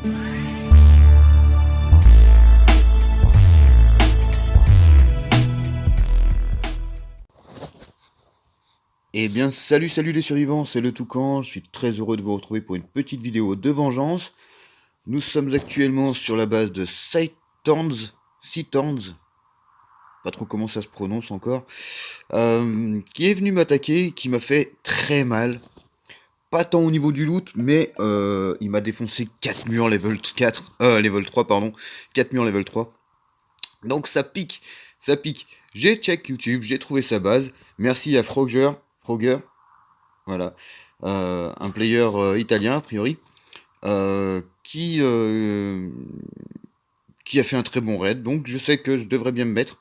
Eh bien, salut les survivants, c'est le Toucan, je suis très heureux de vous retrouver pour une petite vidéo de vengeance. Nous sommes actuellement sur la base de Sitans, pas trop comment ça se prononce encore, qui est venu m'attaquer, qui m'a fait très mal. Pas tant au niveau du loot, mais il m'a défoncé 4 murs level 4, level 3, pardon, 4 murs level 3. Donc ça pique, ça pique. J'ai check YouTube, j'ai trouvé sa base, merci à Frogger, voilà, un player italien a priori, qui a fait un très bon raid, donc je sais que je devrais bien me mettre,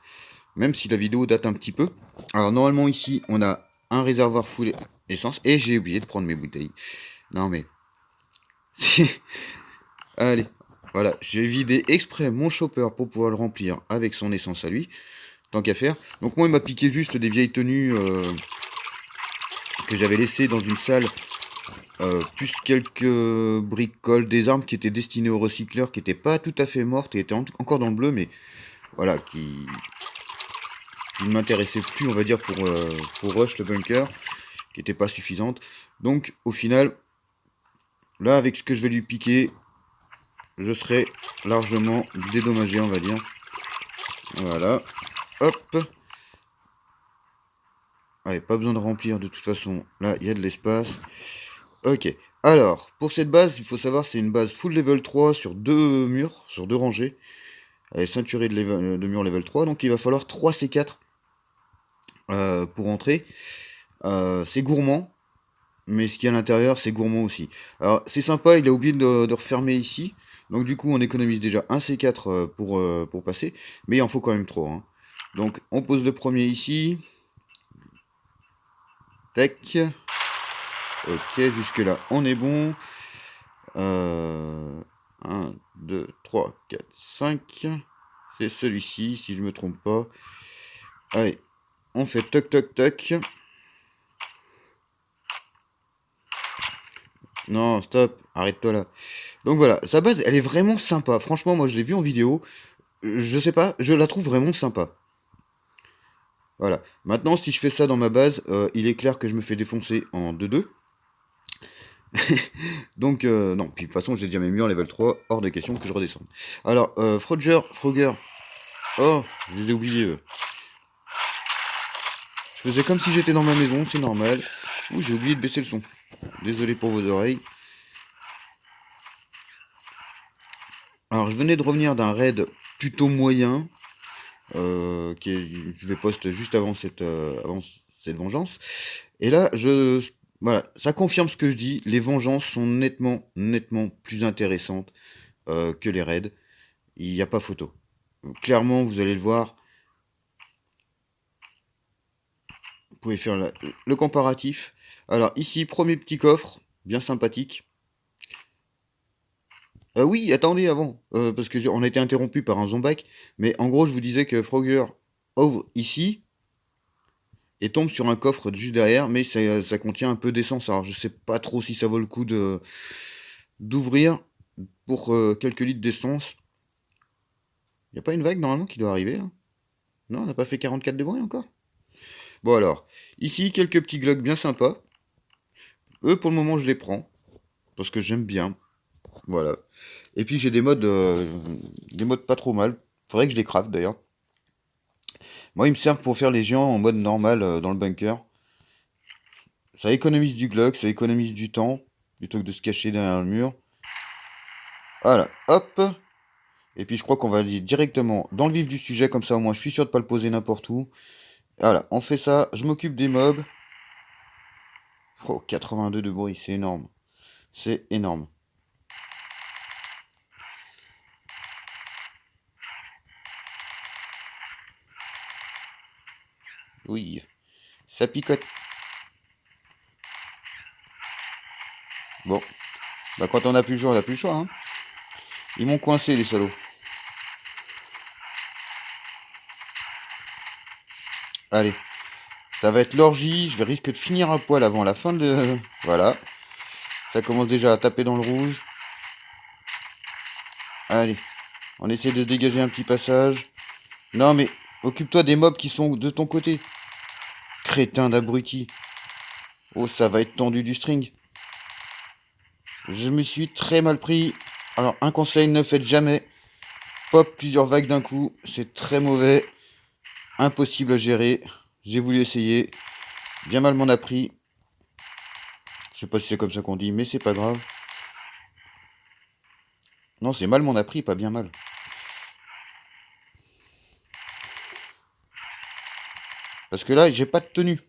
même si la vidéo date un petit peu. Alors normalement ici on a un réservoir full essence, et j'ai oublié de prendre mes bouteilles. Non mais... Allez, voilà, j'ai vidé exprès mon chopper pour pouvoir le remplir avec son essence à lui, tant qu'à faire. Donc moi il m'a piqué juste des vieilles tenues que j'avais laissées dans une salle. Plus quelques bricoles, des armes qui étaient destinées aux recycleurs, qui n'étaient pas tout à fait mortes et étaient encore dans le bleu, mais voilà, qui ne m'intéressaient plus, on va dire, pour rush le bunker, qui n'étaient pas suffisantes. Donc, au final, là, avec ce que je vais lui piquer, je serai largement dédommagé, on va dire. Voilà, hop. Allez, pas besoin de remplir de toute façon, là, il y a de l'espace. Ok, alors, pour cette base, il faut savoir, c'est une base full level 3 sur 2 murs, sur 2 rangées. Elle est ceinturée de murs level 3, donc il va falloir 3 C4 pour entrer. C'est gourmand, mais ce qu'il y a à l'intérieur, c'est gourmand aussi. Alors, c'est sympa, il a oublié de refermer ici, donc du coup, on économise déjà un C4 pour passer, mais il en faut quand même 3. Hein. Donc, on pose le premier ici. Tac. Ok, jusque-là, on est bon. 1, 2, 3, 4, 5. C'est celui-ci, si je me trompe pas. Allez, on fait toc toc toc. Non, stop, arrête-toi là. Donc voilà, sa base, elle est vraiment sympa. Franchement, moi je l'ai vue en vidéo. Je sais pas, je la trouve vraiment sympa. Voilà. Maintenant, si je fais ça dans ma base, il est clair que je me fais défoncer en 2-2. Donc, non. Puis de toute façon, j'ai déjà mis en level 3. Hors de question que je redescende. Alors, Frogger. Oh, je les ai oubliés. Je faisais comme si j'étais dans ma maison, c'est normal. Ouh, j'ai oublié de baisser le son. Désolé pour vos oreilles. Alors, je venais de revenir d'un raid plutôt moyen. Je vais poste juste avant cette vengeance. Et là, voilà, ça confirme ce que je dis. Les vengeances sont nettement plus intéressantes que les raids. Il n'y a pas photo. Donc, clairement, vous allez le voir. Vous pouvez faire le comparatif. Alors ici, premier petit coffre, bien sympathique. Oui, attendez avant, parce que on a été interrompu par un zombac, mais en gros, je vous disais que Frogger ouvre ici et tombe sur un coffre juste derrière, mais ça contient un peu d'essence. Alors, je sais pas trop si ça vaut le coup d'ouvrir pour quelques litres d'essence. Il n'y a pas une vague normalement qui doit arriver, hein? Non, on n'a pas fait 44 de bruit encore. Bon alors, ici, quelques petits glocks bien sympas. Eux, pour le moment, je les prends, parce que j'aime bien. Voilà. Et puis j'ai des modes pas trop mal. Faudrait que je les craft d'ailleurs. Moi, ils me servent pour faire les géants en mode normal dans le bunker. Ça économise du Glock, ça économise du temps, plutôt que de se cacher derrière le mur. Voilà, hop. Et puis je crois qu'on va aller directement dans le vif du sujet, comme ça au moins je suis sûr de pas le poser n'importe où. Voilà, on fait ça, je m'occupe des mobs. Oh, 82 de bruit, c'est énorme. C'est énorme. Oui, ça picote. Bon, bah quand on a plus le choix, on a plus le choix. Hein. Ils m'ont coincé les salauds. Allez, ça va être l'orgie, je vais risquer de finir à poil avant la fin de... Voilà, ça commence déjà à taper dans le rouge. Allez, on essaie de dégager un petit passage. Non mais, occupe-toi des mobs qui sont de ton côté. Crétin d'abruti. Oh, ça va être tendu du string. Je me suis très mal pris. Alors, un conseil, ne faites jamais pop plusieurs vagues d'un coup. C'est très mauvais. Impossible à gérer. J'ai voulu essayer. Bien mal m'en a pris. Je sais pas si c'est comme ça qu'on dit, mais c'est pas grave. Non, c'est mal m'en a pris, pas bien mal. Parce que là, j'ai pas de tenue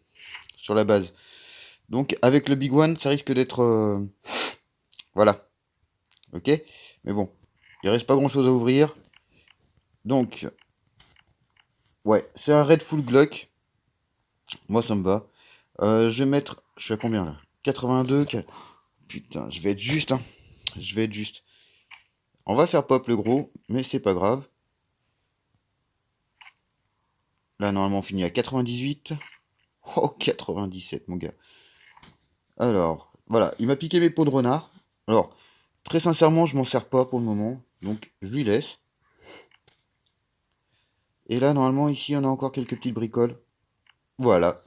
sur la base. Donc, avec le Big One, ça risque d'être... Voilà. Ok. Mais bon, il reste pas grand-chose à ouvrir. Donc, ouais, c'est un Red Full Glock. Moi, ça me va. Je vais mettre... Je suis à combien, là? 82. Putain, je vais être juste, hein. Je vais être juste. On va faire pop le gros, mais c'est pas grave. Là, normalement, on finit à 98. Oh, 97, mon gars. Alors, voilà, il m'a piqué mes peaux de renard. Alors, très sincèrement, je m'en sers pas pour le moment. Donc, je lui laisse. Et là, normalement, ici, on a encore quelques petites bricoles. Voilà.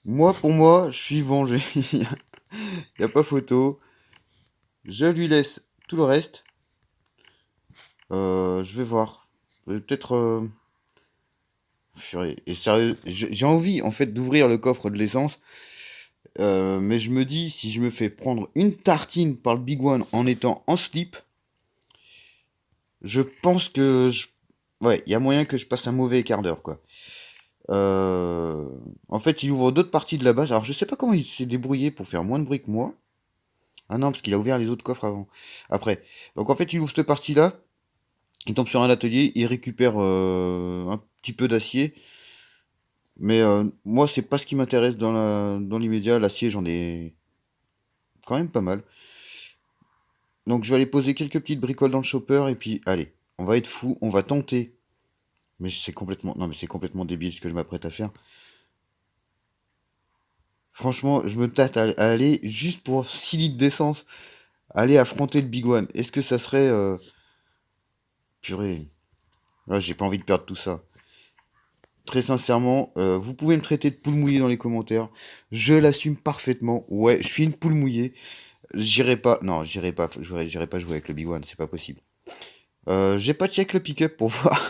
Moi, pour moi, je suis vengé. Il n'y a pas photo. Je lui laisse tout le reste. Je vais voir. Peut-être... Et sérieux, j'ai envie, en fait, d'ouvrir le coffre de l'essence. Mais je me dis, si je me fais prendre une tartine par le Big One en étant en slip, je pense que... Ouais, il y a moyen que je passe un mauvais quart d'heure, quoi. En fait, il ouvre d'autres parties de la base. Alors, je sais pas comment il s'est débrouillé pour faire moins de bruit que moi. Ah non, parce qu'il a ouvert les autres coffres avant. Après. Donc, en fait, il ouvre cette partie-là. Il tombe sur un atelier. Il récupère un petit peu d'acier. Mais moi, c'est pas ce qui m'intéresse dans l'immédiat. L'acier, j'en ai quand même pas mal. Donc, je vais aller poser quelques petites bricoles dans le chopper. Et puis, allez, on va être fou. On va tenter. Mais c'est complètement... Non, mais c'est complètement débile ce que je m'apprête à faire. Franchement, je me tâte à aller juste pour 6 litres d'essence, aller affronter le Big One. Est-ce que ça serait... Purée. Ouais, j'ai pas envie de perdre tout ça. Très sincèrement, vous pouvez me traiter de poule mouillée dans les commentaires. Je l'assume parfaitement. Ouais, je suis une poule mouillée. J'irai pas... Non, j'irai pas jouer avec le Big One, c'est pas possible. J'ai pas check le pick-up pour voir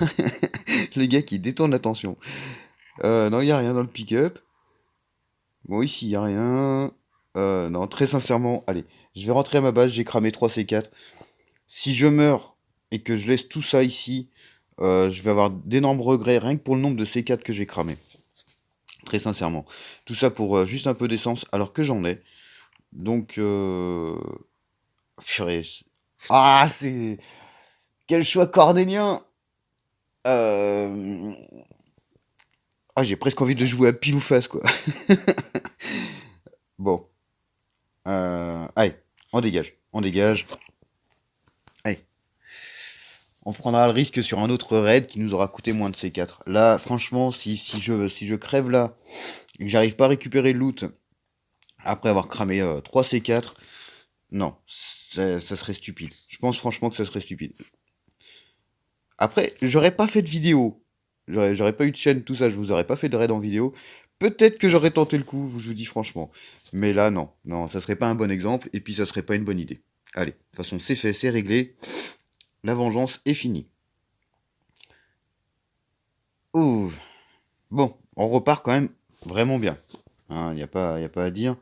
les gars qui détournent l'attention. Non, il y a rien dans le pick-up. Bon, ici, il y a rien. Non, très sincèrement, allez, je vais rentrer à ma base, j'ai cramé 3 C4. Si je meurs et que je laisse tout ça ici, je vais avoir d'énormes regrets, rien que pour le nombre de C4 que j'ai cramé. Très sincèrement. Tout ça pour juste un peu d'essence, alors que j'en ai. Donc, purée. Ah, c'est... Quel choix cornélien. Ah, j'ai presque envie de jouer à pile ou face, quoi. Bon. Allez, on dégage. On dégage. Allez. On prendra le risque sur un autre raid qui nous aura coûté moins de C4. Là, franchement, si je crève là et que j'arrive pas à récupérer le loot après avoir cramé 3 C4, non, ça serait stupide. Je pense franchement que ça serait stupide. Après, j'aurais pas fait de vidéo. J'aurais pas eu de chaîne, tout ça, je vous aurais pas fait de raid en vidéo. Peut-être que j'aurais tenté le coup, je vous dis franchement. Mais là, non. Non, ça serait pas un bon exemple, et puis ça serait pas une bonne idée. Allez, de toute façon, c'est fait, c'est réglé. La vengeance est finie. Ouh. Bon, on repart quand même vraiment bien. Il n'y a pas à dire.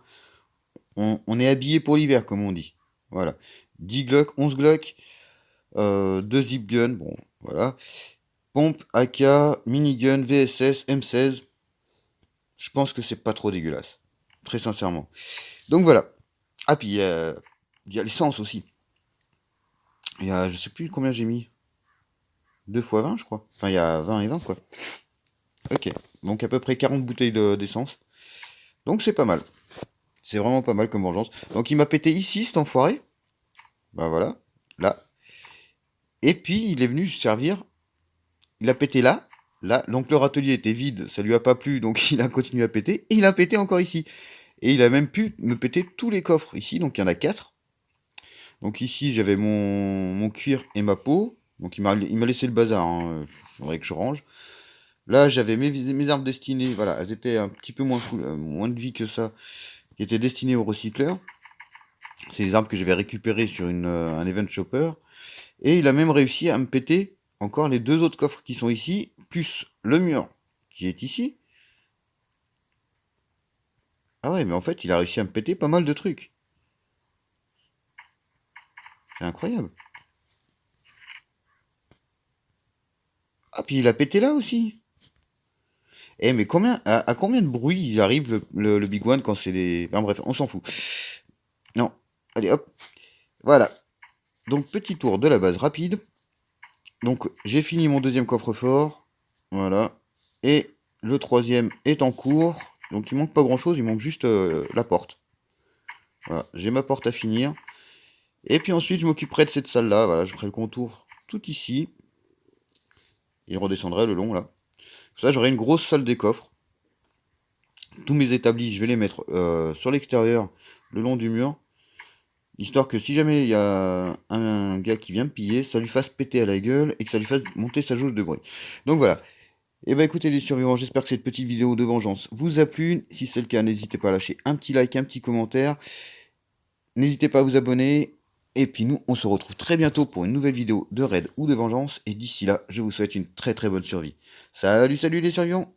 On est habillé pour l'hiver, comme on dit. Voilà. 10 Glock, 11 Glock, 2 Zip Gun, bon, voilà. Pompe, AK, minigun, VSS, M16. Je pense que c'est pas trop dégueulasse. Très sincèrement. Donc voilà. Ah, puis il y a l'essence aussi. Il y a, je sais plus combien j'ai mis. 2 fois 20, je crois. Enfin, il y a 20 et 20, quoi. Ok. Donc à peu près 40 bouteilles d'essence. Donc c'est pas mal. C'est vraiment pas mal comme vengeance. Donc il m'a pété ici, cet enfoiré. Bah voilà. Là. Et puis il est venu se servir. Il a pété là. Là. Donc le râtelier était vide. Ça lui a pas plu. Donc il a continué à péter. Et il a pété encore ici. Et il a même pu me péter tous les coffres ici. Donc il y en a 4. Donc ici, j'avais mon cuir et ma peau. Donc il m'a laissé le bazar, hein. Faudrait que je range. Là, j'avais mes armes destinées, voilà, elles étaient un petit peu moins de vie que ça, qui étaient destinées aux recycleurs. C'est des armes que j'avais récupérées sur un event shopper. Et il a même réussi à me péter encore les 2 autres coffres qui sont ici, plus le mur qui est ici. Ah ouais, mais en fait, il a réussi à me péter pas mal de trucs. C'est incroyable. Ah, puis il a pété là aussi. Eh, mais à combien de bruit il arrive le Big One quand c'est des... Enfin bref, on s'en fout. Non. Allez, hop. Voilà. Donc, petit tour de la base rapide. Donc, j'ai fini mon deuxième coffre-fort. Voilà. Et le troisième est en cours. Donc, il manque pas grand-chose. Il manque juste la porte. Voilà. J'ai ma porte à finir. Et puis ensuite, je m'occuperai de cette salle-là. Voilà, je ferai le contour tout ici. Il redescendrait le long, là. Ça, j'aurai une grosse salle des coffres. Tous mes établis, je vais les mettre sur l'extérieur, le long du mur. Histoire que si jamais il y a un gars qui vient me piller, ça lui fasse péter à la gueule et que ça lui fasse monter sa jauge de bruit. Donc voilà. Et bah écoutez les survivants, j'espère que cette petite vidéo de vengeance vous a plu. Si c'est le cas, n'hésitez pas à lâcher un petit like, un petit commentaire. N'hésitez pas à vous abonner. Et puis nous, on se retrouve très bientôt pour une nouvelle vidéo de raid ou de vengeance. Et d'ici là, je vous souhaite une très très bonne survie. Salut, salut les survivants!